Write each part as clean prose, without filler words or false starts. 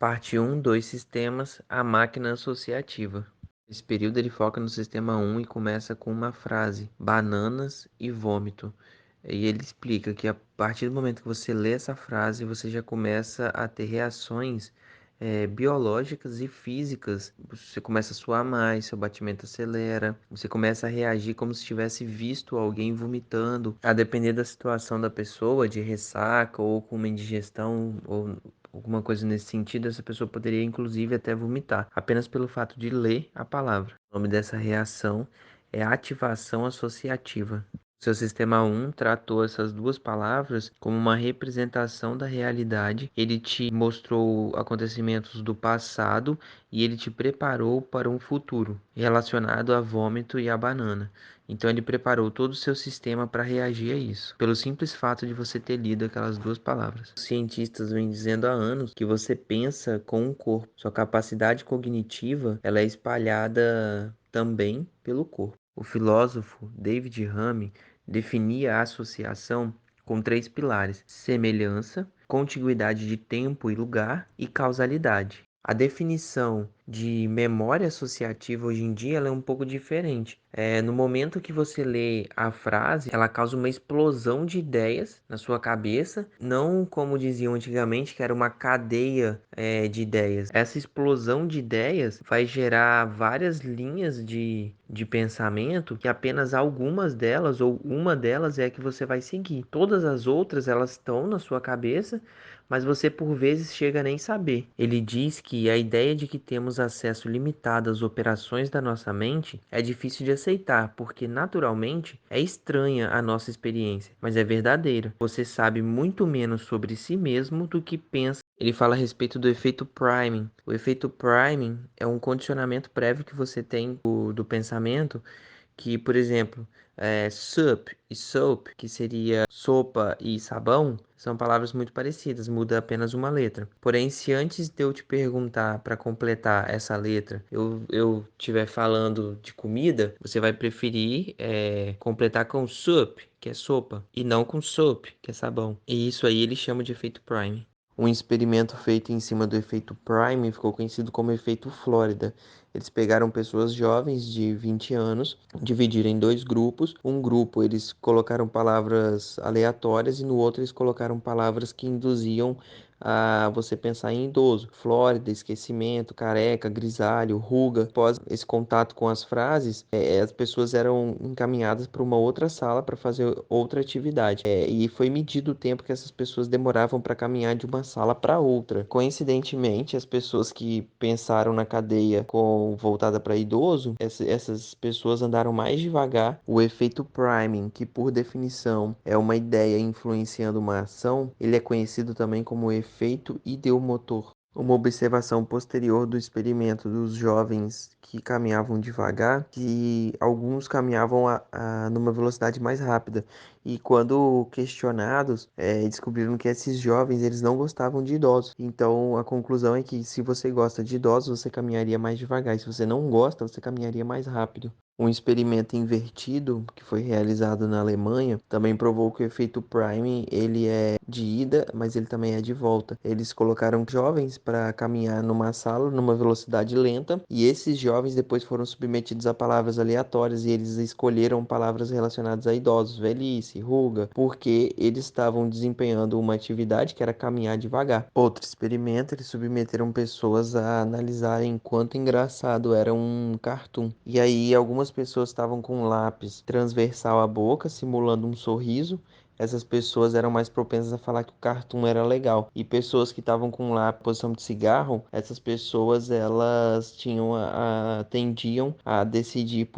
Parte um, dois sistemas, a máquina associativa. Esse período ele foca no sistema um e começa com uma frase: bananas e vômito. E ele explica que a partir do momento que você lê essa frase, você já começa a ter reações biológicas e físicas. Você começa a suar mais, seu batimento acelera, você começa a reagir como se tivesse visto alguém vomitando. A depender da situação da pessoa, de ressaca ou com uma indigestão ou alguma coisa nesse sentido, essa pessoa poderia inclusive até vomitar, apenas pelo fato de ler a palavra. O nome dessa reação é ativação associativa. Seu sistema um tratou essas duas palavras como uma representação da realidade. Ele te mostrou acontecimentos do passado e ele te preparou para um futuro relacionado a vômito e a banana. Então ele preparou todo o seu sistema para reagir a isso, pelo simples fato de você ter lido aquelas duas palavras. Os cientistas vêm dizendo há anos que você pensa com o corpo. Sua capacidade cognitiva, ela é espalhada também pelo corpo. O filósofo David Hume definia a associação com três pilares: semelhança, contiguidade de tempo e lugar e causalidade. A definição de memória associativa hoje em dia ela é um pouco diferente. No momento que você lê a frase, ela causa uma explosão de ideias na sua cabeça, não como diziam antigamente, que era uma cadeia, de ideias. Essa explosão de ideias vai gerar várias linhas de pensamento, que apenas algumas delas ou uma delas é a que você vai seguir. Todas as outras elas estão na sua cabeça, mas você por vezes chega a nem saber. Ele diz que a ideia de que temos acesso limitado às operações da nossa mente é difícil de aceitar, porque naturalmente é estranha a nossa experiência, mas é verdadeira. Você sabe muito menos sobre si mesmo do que pensa. Ele fala a respeito do efeito priming. O efeito priming é um condicionamento prévio que você tem do pensamento, que, por exemplo, soup e soap, que seria sopa e sabão, são palavras muito parecidas, muda apenas uma letra. Porém, se antes de eu te perguntar para completar essa letra, eu estiver falando de comida, você vai preferir completar com soup, que é sopa, e não com soap, que é sabão. E isso aí ele chama de efeito Prime. Um experimento feito em cima do efeito Prime ficou conhecido como efeito Flórida. Eles pegaram pessoas jovens de 20 anos, dividiram em dois grupos. Um grupo eles colocaram palavras aleatórias e no outro eles colocaram palavras que induziam a você pensar em idoso. Flórida, esquecimento, careca, grisalho, ruga. Após esse contato com as frases, as pessoas eram encaminhadas para uma outra sala para fazer outra atividade. E foi medido o tempo que essas pessoas demoravam para caminhar de uma sala para outra. Coincidentemente, as pessoas que pensaram na cadeia voltada para idoso, essas pessoas andaram mais devagar. O efeito priming, que por definição é uma ideia influenciando uma ação, ele é conhecido também como efeito ideomotor. Uma observação posterior do experimento dos jovens que caminhavam devagar, que alguns caminhavam numa velocidade mais rápida. E quando questionados, descobriram que esses jovens eles não gostavam de idosos. Então a conclusão é que se você gosta de idosos, você caminharia mais devagar. E se você não gosta, você caminharia mais rápido. Um experimento invertido que foi realizado na Alemanha também provou que o efeito Prime ele é de ida, mas ele também é de volta. Eles colocaram jovens para caminhar numa sala numa velocidade lenta e esses jovens depois foram submetidos a palavras aleatórias e eles escolheram palavras relacionadas a idosos, velhice, ruga, porque eles estavam desempenhando uma atividade que era caminhar devagar. Outro experimento, eles submeteram pessoas a analisarem quanto engraçado era um cartoon. E aí algumas pessoas estavam com um lápis transversal à boca, simulando um sorriso. Essas pessoas eram mais propensas a falar que o cartoon era legal. E pessoas que estavam com lá posição de cigarro, essas pessoas elas tinham tendiam a decidir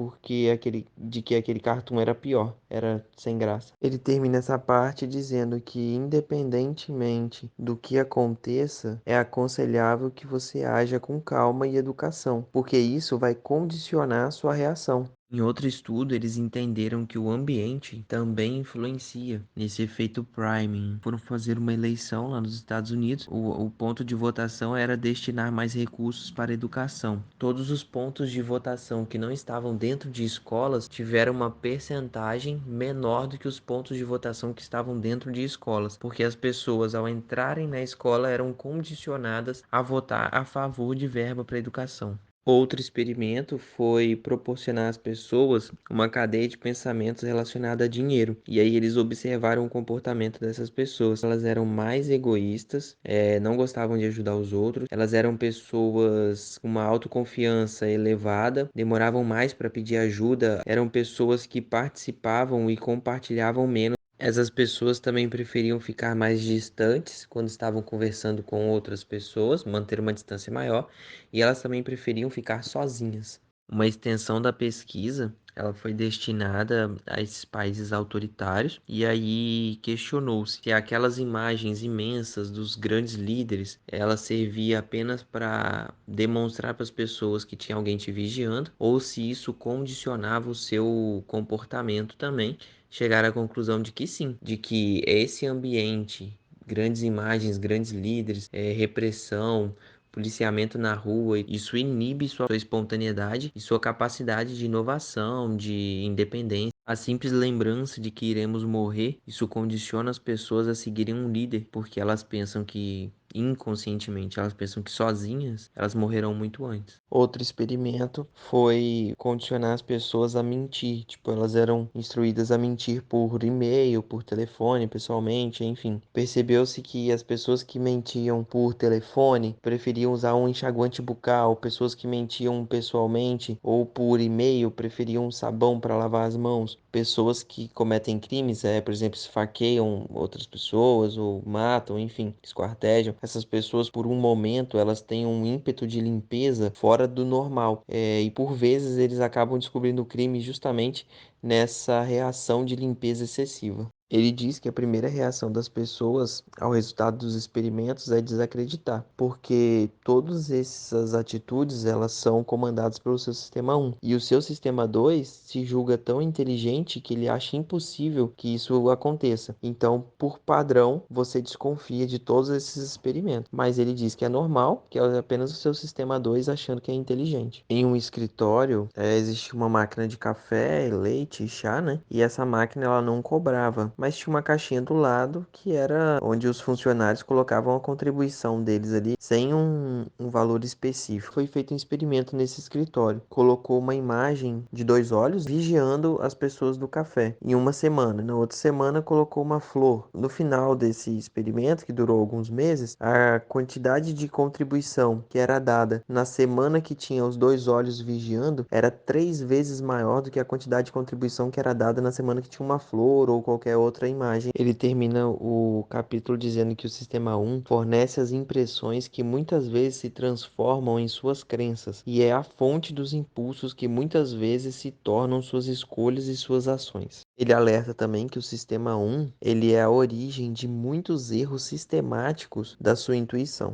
de que aquele cartoon era pior, era sem graça. Ele termina essa parte dizendo que independentemente do que aconteça, é aconselhável que você haja com calma e educação, porque isso vai condicionar a sua reação. Em outro estudo, eles entenderam que o ambiente também influencia nesse efeito priming. Foram fazer uma eleição lá nos Estados Unidos. O ponto de votação era destinar mais recursos para a educação. Todos os pontos de votação que não estavam dentro de escolas tiveram uma percentagem menor do que os pontos de votação que estavam dentro de escolas, porque as pessoas, ao entrarem na escola, eram condicionadas a votar a favor de verba para a educação. Outro experimento foi proporcionar às pessoas uma cadeia de pensamentos relacionada a dinheiro. E aí eles observaram o comportamento dessas pessoas. Elas eram mais egoístas, não gostavam de ajudar os outros. Elas eram pessoas com uma autoconfiança elevada, demoravam mais para pedir ajuda. Eram pessoas que participavam e compartilhavam menos. Essas pessoas também preferiam ficar mais distantes quando estavam conversando com outras pessoas, manter uma distância maior, e elas também preferiam ficar sozinhas. Uma extensão da pesquisa, ela foi destinada a esses países autoritários, e aí questionou-se se aquelas imagens imensas dos grandes líderes, ela servia apenas para demonstrar para as pessoas que tinha alguém te vigiando, ou se isso condicionava o seu comportamento também. Chegaram à conclusão de que sim, de que esse ambiente, grandes imagens, grandes líderes, repressão, policiamento na rua, isso inibe sua espontaneidade e sua capacidade de inovação, de independência. A simples lembrança de que iremos morrer, isso condiciona as pessoas a seguirem um líder, porque elas pensam que, inconscientemente, elas pensam que sozinhas elas morrerão muito antes. Outro experimento foi condicionar as pessoas a mentir, tipo, elas eram instruídas a mentir por e-mail, por telefone, pessoalmente, enfim. Percebeu-se que as pessoas que mentiam por telefone preferiam usar um enxaguante bucal, pessoas que mentiam pessoalmente ou por e-mail preferiam um sabão para lavar as mãos. Pessoas que cometem crimes, por exemplo, esfaqueiam outras pessoas ou matam, enfim, esquartejam. Essas pessoas, por um momento, elas têm um ímpeto de limpeza fora do normal. E por vezes eles acabam descobrindo o crime justamente nessa reação de limpeza excessiva. Ele diz que a primeira reação das pessoas ao resultado dos experimentos é desacreditar, porque todas essas atitudes elas são comandadas pelo seu sistema 1 e o seu sistema 2 se julga tão inteligente que ele acha impossível que isso aconteça. Então, por padrão, você desconfia de todos esses experimentos, mas ele diz que é normal, que é apenas o seu sistema 2 achando que é inteligente. Em um escritório, existe uma máquina de café, leite e chá, né? E essa máquina ela não cobrava, mas tinha uma caixinha do lado que era onde os funcionários colocavam a contribuição deles ali sem um valor específico. Foi feito um experimento nesse escritório. Colocou uma imagem de dois olhos vigiando as pessoas do café em uma semana. Na outra semana colocou uma flor. No final desse experimento, que durou alguns meses, a quantidade de contribuição que era dada na semana que tinha os dois olhos vigiando era 3 vezes maior do que a quantidade de contribuição que era dada na semana que tinha uma flor ou qualquer outra imagem. Ele termina o capítulo dizendo que o sistema 1 fornece as impressões que muitas vezes se transformam em suas crenças e é a fonte dos impulsos que muitas vezes se tornam suas escolhas e suas ações. Ele alerta também que o sistema 1 ele é a origem de muitos erros sistemáticos da sua intuição.